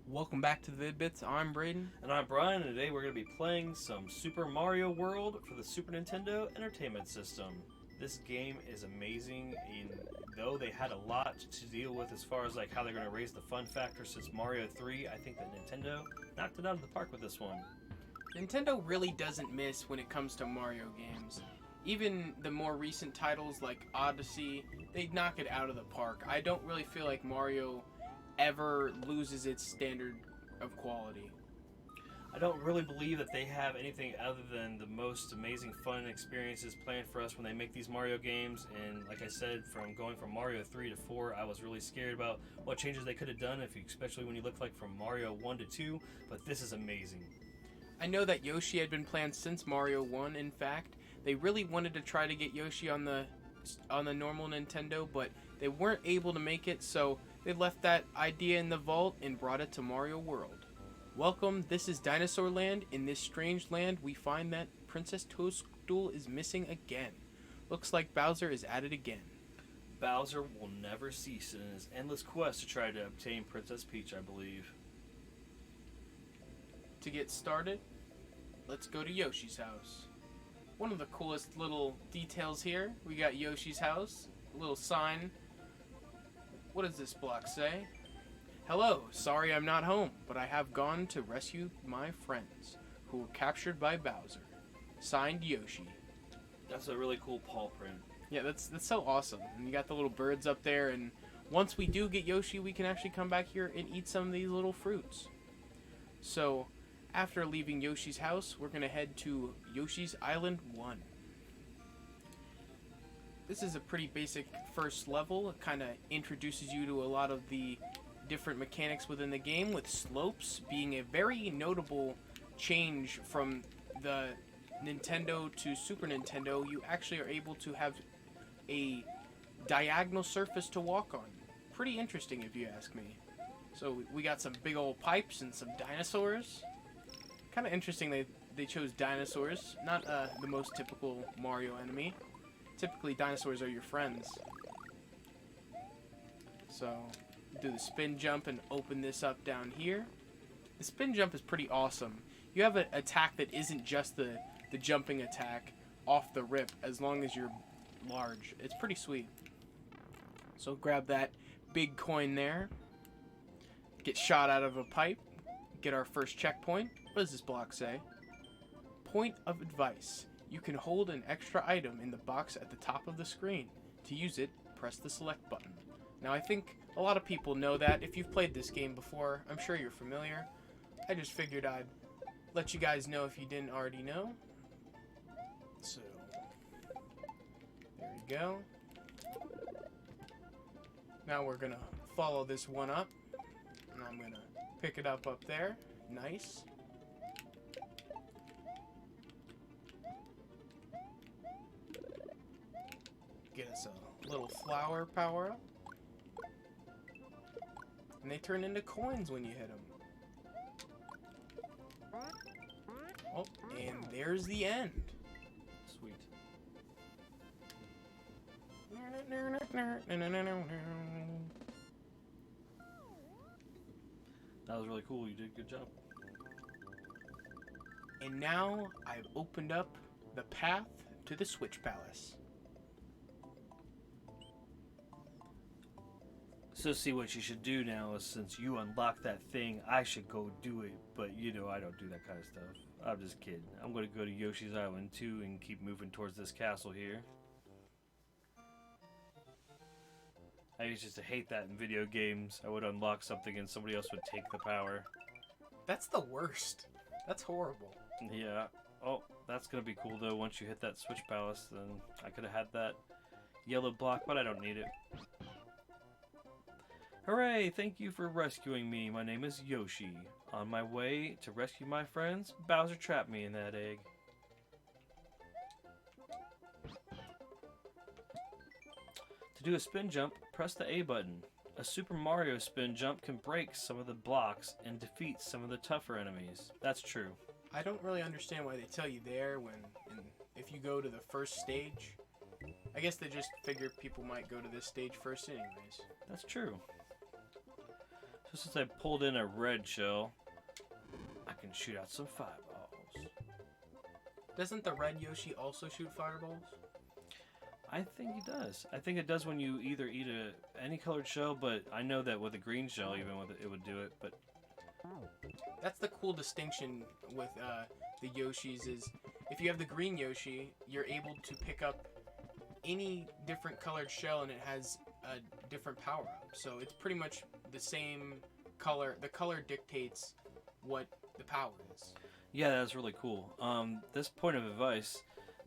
Welcome back to the Vid-Bits. I'm Braden. And I'm Brian, and today we're going to be playing some Super Mario World for the Super Nintendo Entertainment System. This game is amazing, though they had a lot to deal with as far as like how they're going to raise the fun factor since Mario 3. I think that Nintendo knocked it out of the park with this one. Nintendo really doesn't miss when it comes to Mario games. Even the more recent titles like Odyssey, they knock it out of the park. I don't really feel like Mario ever loses its standard of quality. I don't really believe that they have anything other than the most amazing fun experiences planned for us when they make these Mario games. And like I said, from going from Mario 3 to 4, I was really scared about what changes they could have done, especially when you look like from Mario 1 to 2. But this is amazing. I know that Yoshi had been planned since Mario 1, in fact. They really wanted to try to get Yoshi on the normal Nintendo, but they weren't able to make it, so they left that idea in the vault and brought it to Mario World. Welcome, this is Dinosaur Land. In this strange land, we find that Princess Toadstool is missing again. Looks like Bowser is at it again. Bowser will never cease in his endless quest to try to obtain Princess Peach, I believe. To get started, let's go to Yoshi's house. One of the coolest little details here, we got Yoshi's house, a little sign. What does this block say? Hello, sorry I'm not home, but I have gone to rescue my friends who were captured by Bowser. Signed, Yoshi. That's a really cool paw print. Yeah, that's so awesome. And you got the little birds up there, and once we do get Yoshi, we can actually come back here and eat some of these little fruits. So, after leaving Yoshi's house, we're going to head to Yoshi's Island 1. This is a pretty basic first level. It kind of introduces you to a lot of the different mechanics within the game, with slopes being a very notable change from the Nintendo to Super Nintendo. You actually are able to have a diagonal surface to walk on. Pretty interesting if you ask me. So we got some big old pipes and some dinosaurs. Kind of interesting they chose dinosaurs, not the most typical Mario enemy. Typically, dinosaurs are your friends. So, do the spin jump and open this up down here. The spin jump is pretty awesome. You have an attack that isn't just the jumping attack off the rip, as long as you're large. It's pretty sweet. So, grab that big coin there. Get shot out of a pipe. Get our first checkpoint. What does this block say? Point of advice. You can hold an extra item in the box at the top of the screen. To use it, press the select button. Now I think a lot of people know that. If you've played this game before, I'm sure you're familiar. I just figured I'd let you guys know if you didn't already know. So, there we go. Now we're gonna follow this one up. And I'm gonna pick it up there. Nice. Get us a little flower power up. And they turn into coins when you hit them. Oh, and there's the end. Sweet. That was really cool. You did a good job. And now I've opened up the path to the Switch Palace. So see, what you should do now is, since you unlocked that thing, I should go do it. But you know I don't do that kind of stuff. I'm just kidding. I'm going to go to Yoshi's Island 2 and keep moving towards this castle here. I used to hate that in video games. I would unlock something and somebody else would take the power. That's the worst. That's horrible. Yeah. Oh, that's going to be cool though. Once you hit that Switch Palace, then I could have had that yellow block, but I don't need it. Hooray! Thank you for rescuing me. My name is Yoshi. On my way to rescue my friends, Bowser trapped me in that egg. To do a spin jump, press the A button. A Super Mario spin jump can break some of the blocks and defeat some of the tougher enemies. That's true. I don't really understand why they tell you there if you go to the first stage. I guess they just figured people might go to this stage first anyways. That's true. So So since I pulled in a red shell, I can shoot out some fireballs. Doesn't the red Yoshi also shoot fireballs? I think he does. I think it does when you either eat any colored shell, but I know that with a green shell, even with it would do it. But that's the cool distinction with the Yoshis is if you have the green Yoshi, you're able to pick up any different colored shell and it has a different power up. So it's pretty much the same color. The color dictates what the power is. yeah, that's really cool. This point of advice.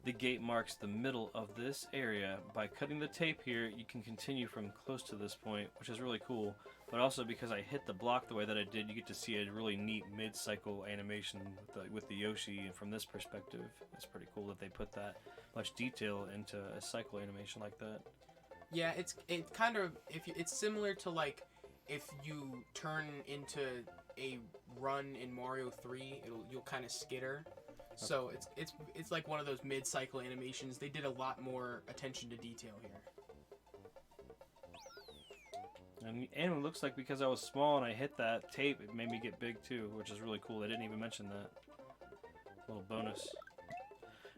The gate marks the middle of this area. By cutting the tape here, you can continue from close to this point, which is really cool. But also because I hit the block the way that I did, you get to see a really neat mid-cycle animation with the Yoshi. And from this perspective, it's pretty cool that they put that much detail into a cycle animation like that. Yeah, it's kind of it's similar to like if you turn into a run in Mario 3, you'll kind of skitter. So it's like one of those mid-cycle animations. They did a lot more attention to detail here. And it looks like because I was small and I hit that tape, it made me get big too, which is really cool. They didn't even mention that. Little bonus.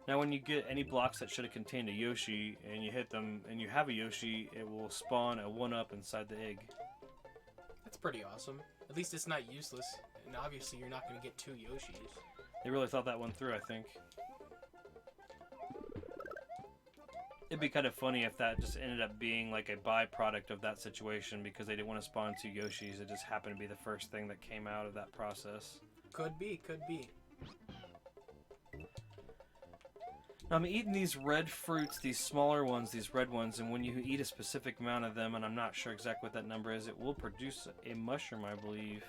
Now when you get any blocks that should have contained a Yoshi and you hit them and you have a Yoshi, it will spawn a 1-up inside the egg. That's pretty awesome. At least it's not useless. And obviously you're not going to get 2 Yoshis. They really thought that one through, I think. It'd be kind of funny if that just ended up being like a byproduct of that situation because they didn't want to spawn 2 Yoshis. It just happened to be the first thing that came out of that process. Could be, could be. Now, I'm eating these red fruits, these smaller ones, these red ones, and when you eat a specific amount of them, and I'm not sure exactly what that number is, it will produce a mushroom, I believe.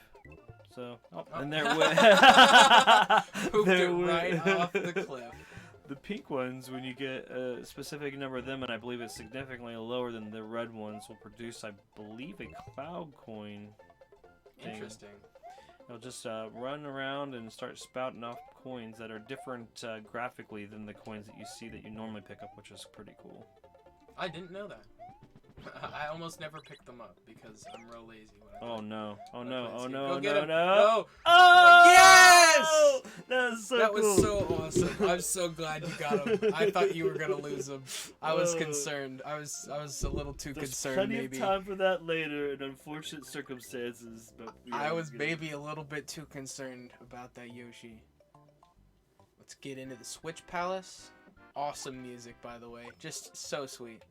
So, and there went. Pooped it right off the cliff. The pink ones, when you get a specific number of them, and I believe it's significantly lower than the red ones, will produce, I believe, a cloud coin. Interesting. It'll just run around and start spouting off coins that are different graphically than the coins that you see that you normally pick up, which is pretty cool. I didn't know that. I almost never pick them up because I'm real lazy. Oh no! Oh no! Oh Go no! get No! him. No! Oh! Oh! Yes! That was so that cool. was so awesome. I'm so glad you got him. I thought you were gonna lose him. I was concerned. I was a little too There's concerned. plenty Maybe. of time for that later in unfortunate circumstances, but I was maybe a little bit too concerned about that Yoshi. Let's get into the Switch Palace. Awesome music, by the way. Just so sweet.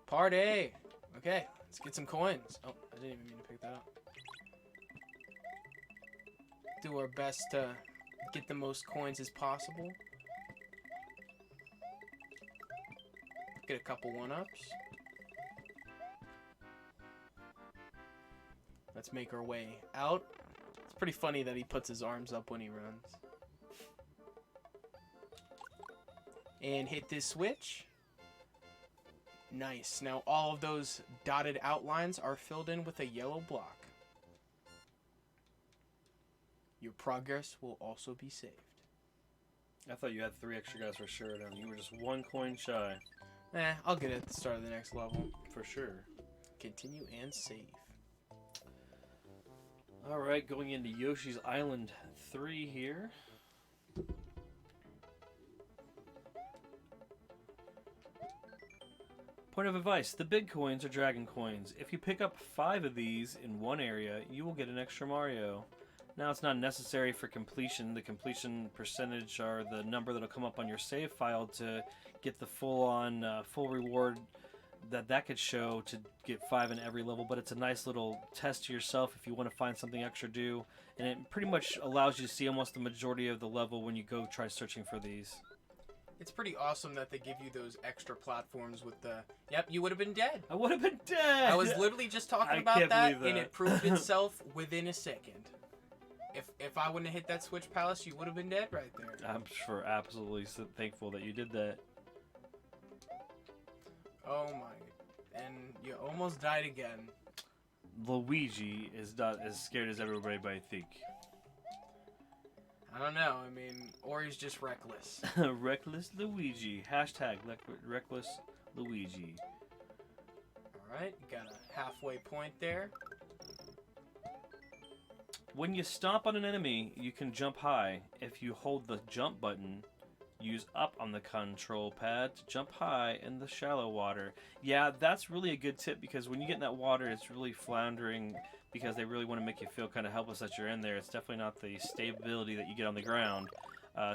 Party! Okay, let's get some coins. Oh, I didn't even mean to pick that up. Do our best to get the most coins as possible. Get a couple 1-ups. Let's make our way out. It's pretty funny that he puts his arms up when he runs. And hit this switch. Nice. Now all of those dotted outlines are filled in with a yellow block. Your progress will also be saved. I thought you had 3 extra guys for sure, and you were just 1 coin shy. I'll get it at the start of the next level. For sure. Continue and save. Alright, going into Yoshi's Island 3 here. Point of advice, the big coins are dragon coins. If you pick up 5 of these in one area, you will get an extra Mario. Now it's not necessary for completion. The completion percentage are the number that'll come up on your save file to get the full reward that could show to get 5 in every level, but it's a nice little test to yourself if you want to find something extra do, and it pretty much allows you to see almost the majority of the level when you go try searching for these. It's pretty awesome that they give you those extra platforms with the... Yep, you would have been dead. I would have been dead! I was literally just talking I about can't that, believe that. and it proved itself within a second. If I wouldn't have hit that Switch Palace, you would have been dead right there. I'm sure absolutely so thankful that you did that. Oh my... And you almost died again. Luigi is not as scared as everybody might think. I don't know, I mean, or he's just reckless. Reckless Luigi. Hashtag reckless Luigi. Alright, you got a halfway point there. When you stomp on an enemy, you can jump high. If you hold the jump button, use up on the control pad to jump high in the shallow water. Yeah, that's really a good tip because when you get in that water, it's really floundering because they really want to make you feel kind of helpless that you're in there. It's definitely not the stability that you get on the ground.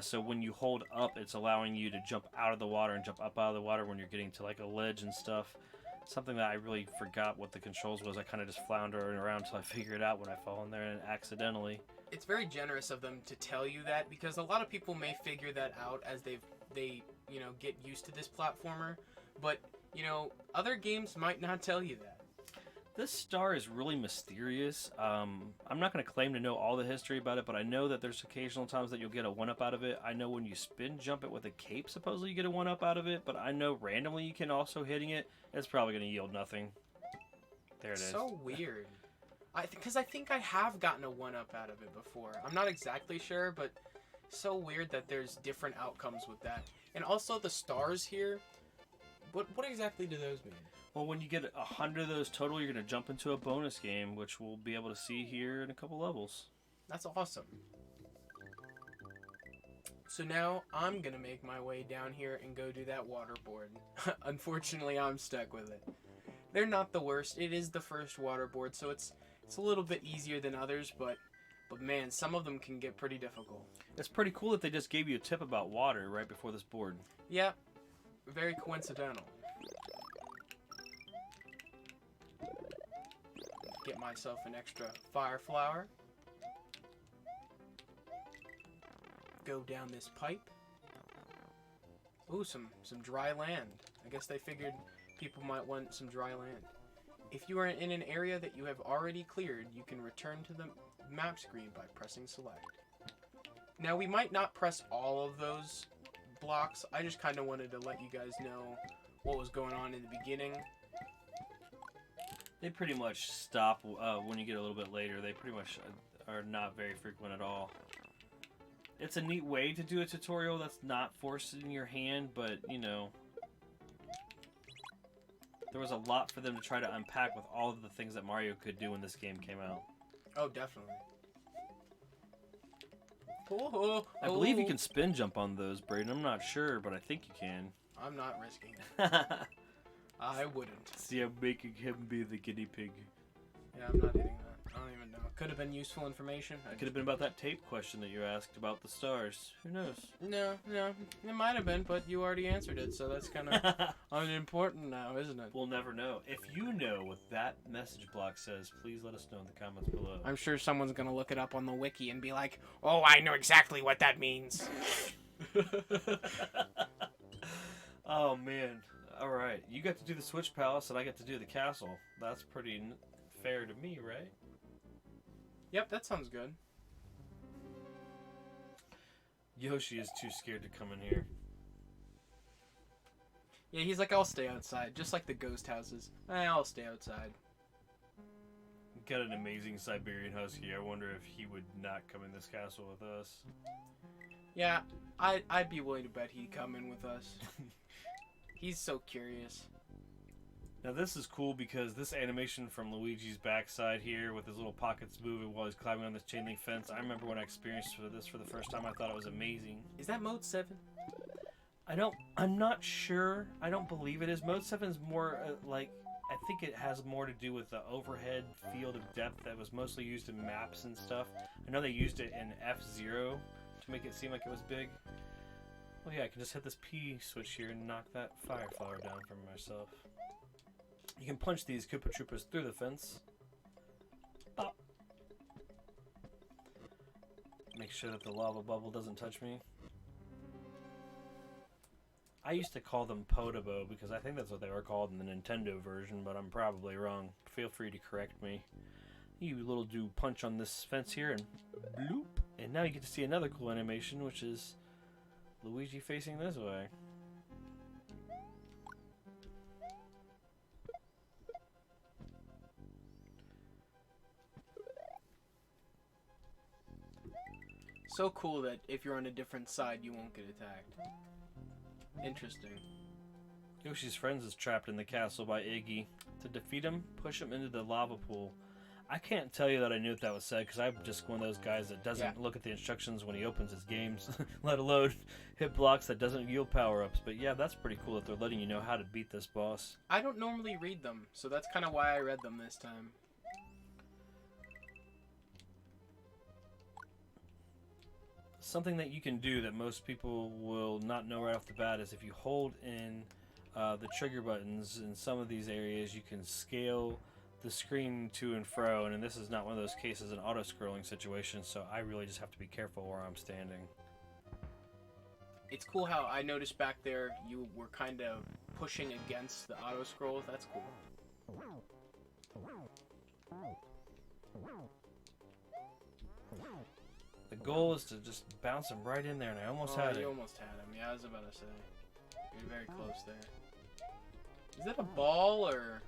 So when you hold up, it's allowing you to jump out of the water and jump up out of the water when you're getting to like a ledge and stuff. Something that I really forgot what the controls was. I kind of just floundering around until I figure it out when I fall in there and accidentally. It's very generous of them to tell you that because a lot of people may figure that out as they get used to this platformer, but other games might not tell you that. This star is really mysterious. I'm not going to claim to know all the history about it, but I know that there's occasional times that you'll get a 1-up out of it. I know when you spin jump it with a cape, supposedly you get a 1-up out of it, but I know randomly you can also hitting it. It's probably going to yield nothing. There it is. So weird. Because I think I have gotten a 1-up out of it before. I'm not exactly sure, but so weird that there's different outcomes with that. And also the stars here, what exactly do those mean? Well, when you get 100 of those total, you're going to jump into a bonus game, which we'll be able to see here in a couple levels. That's awesome. So now I'm going to make my way down here and go do that waterboard. Unfortunately, I'm stuck with it. They're not the worst. It is the first waterboard, so it's a little bit easier than others, but man, some of them can get pretty difficult. It's pretty cool that they just gave you a tip about water right before this board. Yeah, very coincidental. Get myself an extra fire flower. Go down this pipe. Ooh, some dry land. I guess they figured people might want some dry land. If you are in an area that you have already cleared, you can return to the map screen by pressing select. Now, we might not press all of those blocks. I just kind of wanted to let you guys know what was going on in the beginning. They pretty much stop when you get a little bit later. They pretty much are not very frequent at all. It's a neat way to do a tutorial that's not forced in your hand, but, there was a lot for them to try to unpack with all of the things that Mario could do when this game came out. Oh, definitely. I believe you can spin jump on those, Braden. I'm not sure, but I think you can. I'm not risking it. I wouldn't. See, I'm making him be the guinea pig. Yeah, I'm not hitting that. I don't even know. Could have been useful information. It could have been about that tape question that you asked about the stars. Who knows? No. It might have been, but you already answered it, so that's kind of unimportant now, isn't it? We'll never know. If you know what that message block says, please let us know in the comments below. I'm sure someone's going to look it up on the wiki and be like, oh, I know exactly what that means. Oh, man. Alright, you got to do the Switch Palace and I get to do the castle. That's pretty fair to me, right? Yep, that sounds good. Yoshi is too scared to come in here. Yeah, he's like, I'll stay outside, just like the ghost houses. I'll stay outside. Got an amazing Siberian Husky. I wonder if he would not come in this castle with us. Yeah, I'd be willing to bet he'd come in with us. He's so curious. Now this is cool because this animation from Luigi's backside here with his little pockets moving while he's climbing on this chain link fence. I remember when I experienced this for the first time. I thought it was amazing. Is that mode 7? I'm not sure. I don't believe it is. Mode 7 is more I think it has more to do with the overhead field of depth that was mostly used in maps and stuff. I know they used it in F-Zero to make it seem like it was big. Well, yeah, I can just hit this P switch here and knock that fire flower down from myself. You can punch these Koopa Troopas through the fence. Pop. Make sure that the lava bubble doesn't touch me. I used to call them Podobo because I think that's what they were called in the Nintendo version, but I'm probably wrong. Feel free to correct me. You little do punch on this fence here and bloop. And now you get to see another cool animation, which is Luigi facing this way. So cool that if you're on a different side, you won't get attacked. Interesting. Yoshi's friends is trapped in the castle by Iggy. To defeat him, push him into the lava pool. I can't tell you that I knew what that was said because I'm just one of those guys that doesn't Yeah. look at the instructions when he opens his games, let alone hit blocks that doesn't yield power-ups. But yeah, that's pretty cool that they're letting you know how to beat this boss. I don't normally read them, so that's kind of why I read them this time. Something that you can do that most people will not know right off the bat is if you hold in the trigger buttons in some of these areas, you can scale the screen to and fro, and this is not one of those cases, an auto-scrolling situation, so I really just have to be careful where I'm standing. It's cool how I noticed back there you were kind of pushing against the auto scroll. That's cool. The goal is to just bounce him right in there, and I almost had You it. almost had him. Yeah, I was about to say. You're very close there. Is that a ball or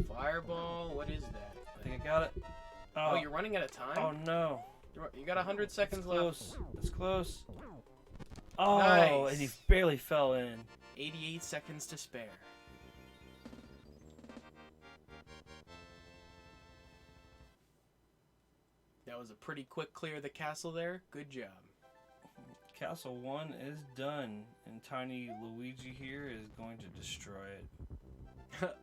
fireball? What is that? I think I got it. Oh, you're running out of time? Oh no. You got 100 seconds left. Close. It's close. Oh, Nice. and he barely fell in. 88 seconds to spare. That was a pretty quick clear of the castle there. Good job. Castle 1 is done, and Tiny Luigi here is going to destroy it.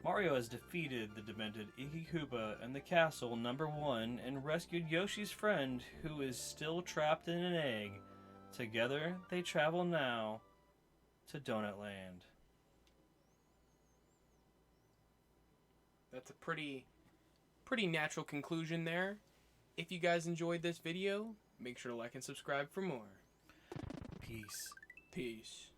Mario has defeated the demented Iggy Koopa and the castle number 1 and rescued Yoshi's friend, who is still trapped in an egg. Together, they travel now to Donut Land. That's a pretty natural conclusion there. If you guys enjoyed this video, make sure to like and subscribe for more. Peace. Peace.